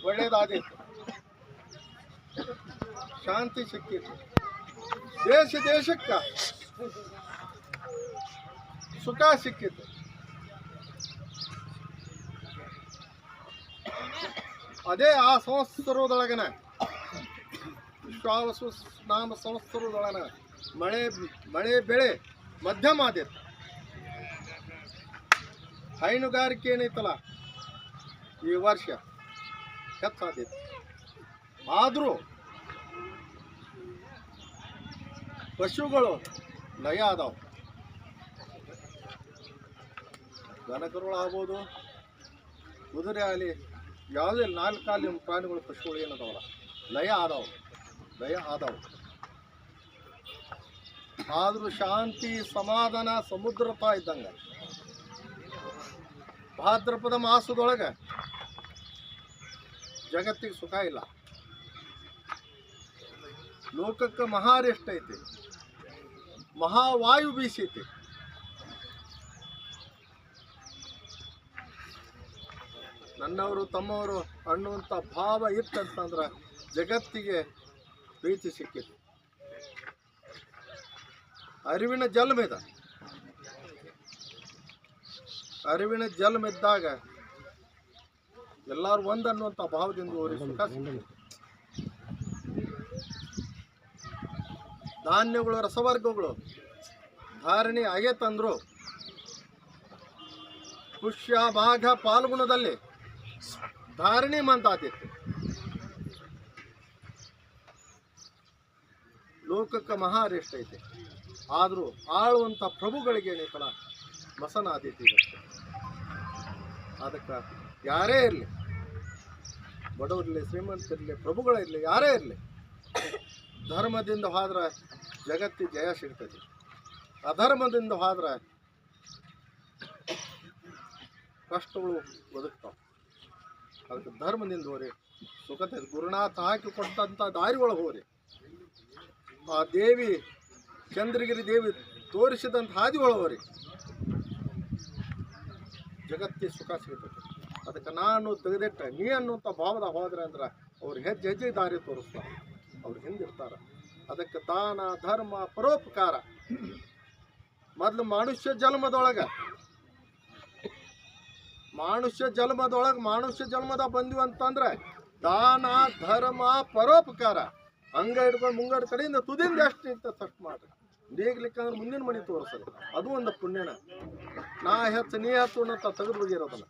ಒಳ್ಳೇದಾದೀತು, ಶಾಂತಿ ಸಿಕ್ಕಿತು, ದೇಶಕ್ಕ ಸುಖ ಸಿಕ್ಕಿತು. ಅದೇ ಆ ಸಂವತ್ಸರದೊಳಗನ ವಿಶ್ವಾವಸು ನಾಮ ಸಂವತ್ಸರದೊಳಗನ ಮಳೆ ಬೆಳೆ ಮಧ್ಯಮ ಆದಿತ್ತು. ಹೈನುಗಾರಿಕೆ ಏನೈತಲ್ಲ ಈ ವರ್ಷ ಹೆಚ್ಚಾದಿತ್ತು. ಆದರೂ ಪಶುಗಳು ಲಯ ಆದವು. ದನಕರುಗಳು ಆಗ್ಬೋದು, ಕುದುರೆ ಆಗಲಿ, ಯಾವುದೇ ನಾಲ್ಕಾಲಿ ಪ್ರಾಣಿಗಳು ಪಶುಗಳು ಏನದಾವಲ್ಲ ಲಯ ಆದವು. ಆದರೂ ಶಾಂತಿ ಸಮಾಧಾನ ಸಮುದ್ರತ ಇದ್ದಂಗೆ. ಭಾದ್ರಪದ ಮಾಸದೊಳಗೆ ಜಗತ್ತಿಗೆ ಸುಖ ಇಲ್ಲ, ಲೋಕಕ್ಕೆ ಮಹಾರೆಸ್ಟ್ ಐತಿ, ಮಹಾವಾಯು ಬೀಸೈತಿ. ನನ್ನವರು ತಮ್ಮವರು ಅನ್ನುವಂಥ ಭಾವ ಇತ್ತಂತಂದ್ರೆ ಜಗತ್ತಿಗೆ ಪ್ರೀತಿ ಸಿಕ್ಕಿತ್ತು. ಅರಿವಿನ ಜನ್ಮ ಇದ್ದಾಗ ಎಲ್ಲರೂ ಒಂದು ಅನ್ನುವಂಥ ಭಾವದಿಂದ ಅವರಿಗೆ ಸುಖ ಸಿಕ್ಕಿತ್ತು. ಧಾನ್ಯಗಳು ರಸವರ್ಗಗಳು ಧಾರಣೆ ಆಗೇತಂದ್ರು ಪುಷ್ಯ ಮಾಘ ಪಾಲ್ಗುಣದಲ್ಲಿ ಧಾರಣೆ ಮಂತಾತಿತ್ತು. ಲೋಕಕ್ಕೆ ಮಹಾರೆಸ್ಟ್ ಐತೆ. ಆದರೂ ಆಳುವಂಥ ಪ್ರಭುಗಳಿಗೆ ಏನೈತಲ್ಲ ಮಸನ ಆದೈತಿ ಇವತ್ತು. ಅದಕ್ಕೆ ಯಾರೇ ಇರಲಿ, ಬಡವರಿರಲಿ, ಶ್ರೀಮಂತರಿರಲಿ, ಪ್ರಭುಗಳಿರಲಿ, ಯಾರೇ ಇರಲಿ, ಧರ್ಮದಿಂದ ಹೋದ್ರೆ ಜಗತ್ತಿಗೆ ಜಯ ಸಿಗ್ತದೆ. ಅಧರ್ಮದಿಂದ ಹೋದ್ರೆ ಕಷ್ಟಗಳು ಬದುಕ್ತಾವೆ. ಅದಕ್ಕೆ ಧರ್ಮದಿಂದ ಹೋರಿ, ಸುಖತೆ ಗುರುನಾಥ ಹಾಕಿ ಕೊಟ್ಟಂಥ ದಾರಿ ಒಳಗೆ ಹೋರಿ. ಆ ದೇವಿ ಚಂದ್ರಗಿರಿ ದೇವಿ ತೋರಿಸಿದಂಥ ಹಾದಿ ಒಳಗೆ ಹೋರಿ, ಜಗತ್ತಿಗೆ ಸುಖ ಸಿಗ್ತದೆ. ಅದಕ್ಕೆ ನಾನು ತೆಗೆದಿಟ್ಟ ನೀ ಅನ್ನುವಂಥ ಭಾವದ ಹೋದ್ರೆ ಅಂದ್ರೆ ಅವ್ರು ಹೆಜ್ಜೆ ದಾರಿ ತೋರಿಸ್ತಾರೆ, ಅವ್ರು ಹಿಂದಿರ್ತಾರೆ. ಅದಕ್ಕೆ ದಾನ ಧರ್ಮ ಪರೋಪಕಾರ ಮೊದಲು ಮನುಷ್ಯ ಜನ್ಮದ ಬಂದಿವಿ ಅಂತಂದ್ರೆ ದಾನ ಧರ್ಮ ಪರೋಪಕಾರ ಹಂಗ ಹಿಡ್ಕೊಂಡು ಮುಂಗಡ ಕಡೆಯಿಂದ ತುದಿಯಿಂದ ಎಷ್ಟು ನಿಂತ ತಟ್ಟು ಮಾಡ್ರಿ. ಬೇಗ್ಲಿಕ್ಕಂದ್ರೆ ಮುಂದಿನ ಮನೆ ತೋರಿಸೋದು ಅದು ಒಂದು ಪುಣ್ಯನ. ನಾ ಹೆಚ್ಚು ನೀ ಹೆಚ್ಚು ಅನ್ನೋ ತೆಗೆದು ಹೋಗಿರೋದನ್ನ.